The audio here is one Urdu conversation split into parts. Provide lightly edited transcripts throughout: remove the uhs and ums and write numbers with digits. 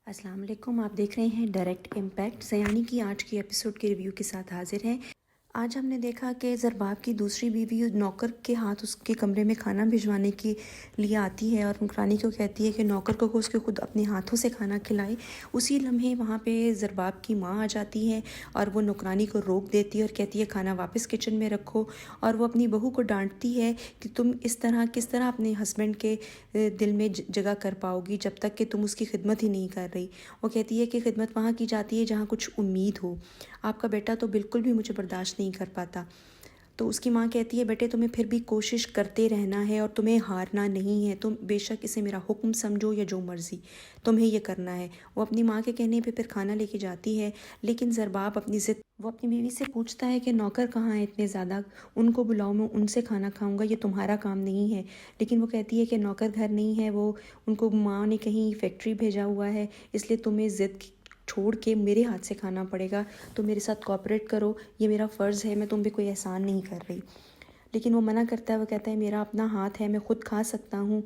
السلام علیکم، آپ دیکھ رہے ہیں ڈائریکٹ امپیکٹ سیانی کی آج کی ایپیسوڈ کے ریویو کے ساتھ حاضر ہیں۔ آج ہم نے دیکھا کہ زرباب کی دوسری بیوی نوکر کے ہاتھ اس کے کمرے میں کھانا بھجوانے کے لیے آتی ہے اور نوکرانی کو کہتی ہے کہ نوکر کو اس کے خود اپنے ہاتھوں سے کھانا کھلائے۔ اسی لمحے وہاں پہ زرباب کی ماں آ جاتی ہے اور وہ نوکرانی کو روک دیتی ہے اور کہتی ہے کھانا واپس کچن میں رکھو، اور وہ اپنی بہو کو ڈانٹتی ہے کہ تم کس طرح اپنے ہسبینڈ کے دل میں جگہ کر پاؤ گی جب تک کہ تم اس کی خدمت ہی نہیں کر رہی۔ وہ کہتی ہے کہ خدمت وہاں کی جاتی ہے جہاں کچھ امید ہو، آپ کا بیٹا تو بالکل بھی مجھے برداشت نہیں کر پاتا۔ تو اس کی ماں کہتی ہے بیٹے تمہیں پھر بھی کوشش کرتے رہنا ہے اور تمہیں ہارنا نہیں ہے، تم بے شک اسے میرا حکم سمجھو یا جو مرضی، تمہیں یہ کرنا ہے۔ وہ اپنی ماں کے کہنے پہ پھر کھانا لے کے جاتی ہے، لیکن زرباب اپنی ضد وہ اپنی بیوی سے پوچھتا ہے کہ نوکر کہاں ہیں اتنے زیادہ، ان کو بلاؤ، میں ان سے کھانا کھاؤں گا، یہ تمہارا کام نہیں ہے۔ لیکن وہ کہتی ہے کہ نوکر گھر نہیں ہے، وہ ان کو ماں نے کہیں فیکٹری بھیجا ہوا ہے، اس لیے تمہیں ضد چھوڑ کے میرے ہاتھ سے کھانا پڑے گا، تو میرے ساتھ کوآپریٹ کرو، یہ میرا فرض ہے، میں تم پہ کوئی احسان نہیں کر رہی۔ لیکن وہ منع کرتا ہے، وہ کہتا ہے میرا اپنا ہاتھ ہے، میں خود کھا سکتا ہوں۔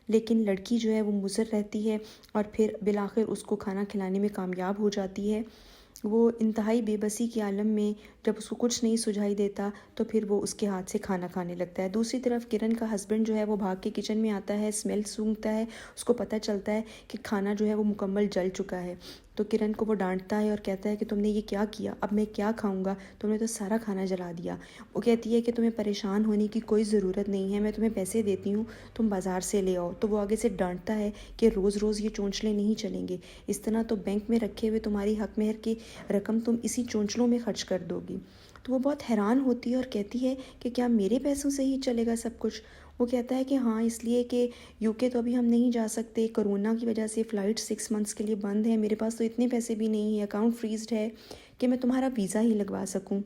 لیکن لڑکی جو ہے وہ مصر رہتی ہے اور پھر بالآخر اس کو کھانا کھلانے میں کامیاب ہو جاتی ہے۔ وہ انتہائی بے بسی کے عالم میں جب اس کو کچھ نہیں سجھائی دیتا تو پھر وہ اس کے ہاتھ سے کھانا کھانے لگتا ہے۔ دوسری طرف کرن کا ہسبینڈ جو ہے وہ بھاگ کے کچن میں آتا ہے، اسمیل سونگھتا ہے، اس کو پتہ چلتا ہے کہ کھانا جو ہے وہ مکمل جل چکا ہے۔ تو کرن کو وہ ڈانٹتا ہے اور کہتا ہے کہ تم نے یہ کیا کیا، اب میں کیا کھاؤں گا، تم نے تو سارا کھانا جلا دیا۔ وہ کہتی ہے کہ تمہیں پریشان ہونے کی کوئی ضرورت نہیں ہے، میں تمہیں پیسے دیتی ہوں، تم بازار سے لے آؤ۔ تو وہ آگے سے ڈانٹتا ہے کہ روز روز یہ چونچلے نہیں چلیں گے، اس طرح تو بینک میں رکھے ہوئے تمہاری حق مہر کی رقم تم اسی چونچلوں میں خرچ کر دو گی۔ تو وہ بہت حیران ہوتی ہے اور کہتی ہے کہ کیا میرے پیسوں سے ہی چلے گا سب کچھ؟ وہ کہتا ہے کہ ہاں، اس لیے کہ UK تو ابھی ہم نہیں جا سکتے، کرونا کی وجہ سے فلائٹ 6 منتھس کے لیے بند ہے، میرے پاس تو اتنے پیسے بھی نہیں ہیں، اکاؤنٹ فریزڈ ہے کہ میں تمہارا ویزا ہی لگوا سکوں۔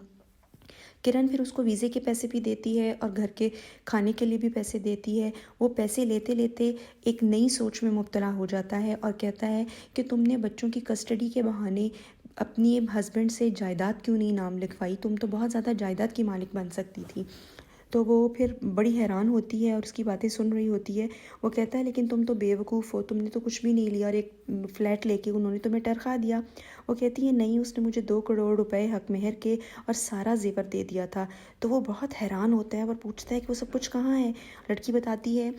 کرن پھر اس کو ویزے کے پیسے بھی دیتی ہے اور گھر کے کھانے کے لیے بھی پیسے دیتی ہے۔ وہ پیسے لیتے لیتے ایک نئی سوچ میں مبتلا ہو جاتا ہے اور کہتا ہے کہ تم نے بچوں کی کسٹڈی کے بہانے اپنی ہسبینڈ سے جائیداد کیوں نہیں نام لکھوائی، تم تو بہت زیادہ جائیداد کی مالک بن سکتی تھی۔ تو وہ پھر بڑی حیران ہوتی ہے اور اس کی باتیں سن رہی ہوتی ہے۔ وہ کہتا ہے لیکن تم تو بیوقوف ہو، تم نے تو کچھ بھی نہیں لیا اور ایک فلیٹ لے کے انہوں نے تمہیں ٹرخا دیا۔ وہ کہتی ہے نہیں، اس نے مجھے 2 کروڑ روپے حق مہر کے اور سارا زیور دے دیا تھا۔ تو وہ بہت حیران ہوتا ہے اور پوچھتا ہے کہ وہ سب کچھ کہاں ہے؟ لڑکی بتاتی ہے،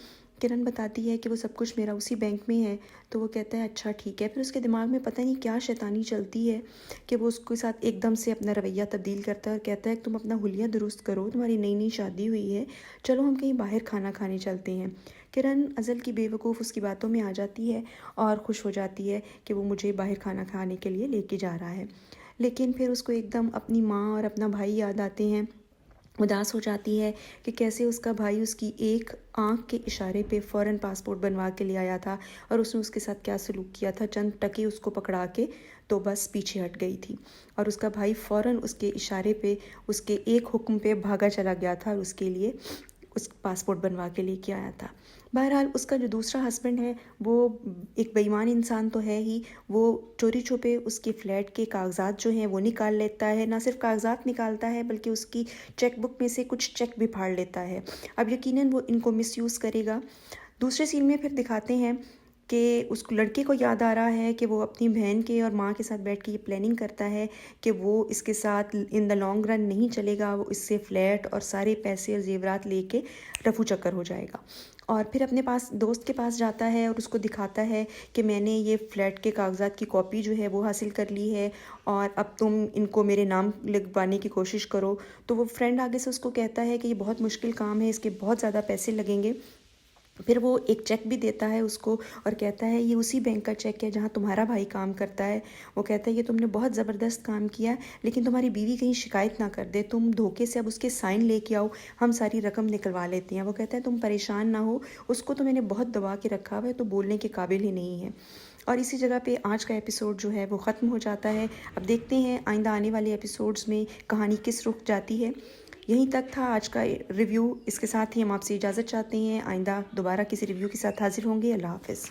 کرن بتاتی ہے کہ وہ سب کچھ میرا اسی بینک میں ہے۔ تو وہ کہتا ہے اچھا ٹھیک ہے۔ پھر اس کے دماغ میں پتہ نہیں کیا شیطانی چلتی ہے کہ وہ اس کے ساتھ ایک دم سے اپنا رویہ تبدیل کرتا ہے اور کہتا ہے کہ تم اپنا حلیہ درست کرو، تمہاری نئی نئی شادی ہوئی ہے، چلو ہم کہیں باہر کھانا کھانے چلتے ہیں۔ کرن ازل کی بیوقوف اس کی باتوں میں آ جاتی ہے اور خوش ہو جاتی ہے کہ وہ مجھے باہر کھانا کھانے کے لیے لے کے جا رہا ہے۔ لیکن پھر اس کو ایک دم اپنی ماں اور اپنا بھائی یاد آتے ہیں۔ اداس ہو جاتی ہے کہ کیسے اس کا بھائی اس کی ایک آنکھ کے اشارے پہ فوراً پاسپورٹ بنوا کے لے آیا تھا اور اس نے اس کے ساتھ کیا سلوک کیا تھا، چند ٹکے اس کو پکڑا کے تو بس پیچھے ہٹ گئی تھی، اور اس کا بھائی فوراً اس کے اشارے پہ اس کے ایک حکم پہ بھاگا چلا گیا تھا اور اس کے لیے اس پاسپورٹ بنوا کے لے کے آیا تھا۔ بہرحال اس کا جو دوسرا ہسبینڈ ہے وہ ایک بے ایمان انسان تو ہے ہی، وہ چوری چھپے اس کے فلیٹ کے کاغذات جو ہیں وہ نکال لیتا ہے، نہ صرف کاغذات نکالتا ہے بلکہ اس کی چیک بک میں سے کچھ چیک بھی پھاڑ لیتا ہے۔ اب یقیناً وہ ان کو مس یوز کرے گا۔ دوسرے سین میں پھر دکھاتے ہیں کہ اس لڑکے کو یاد آ رہا ہے کہ وہ اپنی بہن کے اور ماں کے ساتھ بیٹھ کے یہ پلاننگ کرتا ہے کہ وہ اس کے ساتھ ان دا لانگ رن نہیں چلے گا، وہ اس سے فلیٹ اور سارے پیسے اور زیورات لے کے رفو چکر ہو جائے گا، اور پھر اپنے پاس دوست کے پاس جاتا ہے اور اس کو دکھاتا ہے کہ میں نے یہ فلیٹ کے کاغذات کی کاپی جو ہے وہ حاصل کر لی ہے اور اب تم ان کو میرے نام لگوانے کی کوشش کرو۔ تو وہ فرینڈ آگے سے اس کو کہتا ہے کہ یہ بہت مشکل کام ہے، اس کے بہت زیادہ پیسے لگیں گے۔ پھر وہ ایک چیک بھی دیتا ہے اس کو اور کہتا ہے یہ اسی بینک کا چیک ہے جہاں تمہارا بھائی کام کرتا ہے۔ وہ کہتا ہے یہ تم نے بہت زبردست کام کیا، لیکن تمہاری بیوی کہیں شکایت نہ کر دے، تم دھوکے سے اب اس کے سائن لے کے آؤ، ہم ساری رقم نکلوا لیتے ہیں۔ وہ کہتا ہے تم پریشان نہ ہو، اس کو تو میں نے بہت دبا کے رکھا ہوا ہے، تو بولنے کے قابل ہی نہیں ہے۔ اور اسی جگہ پہ آج کا ایپیسوڈ جو ہے وہ ختم ہو جاتا ہے۔ اب دیکھتے ہیں آئندہ آنے والے ایپیسوڈز میں کہانی کس رخ جاتی ہے۔ یہیں تک تھا آج کا ریویو، اس کے ساتھ ہی ہم آپ سے اجازت چاہتے ہیں، آئندہ دوبارہ کسی ریویو کے ساتھ حاضر ہوں گے۔ اللہ حافظ۔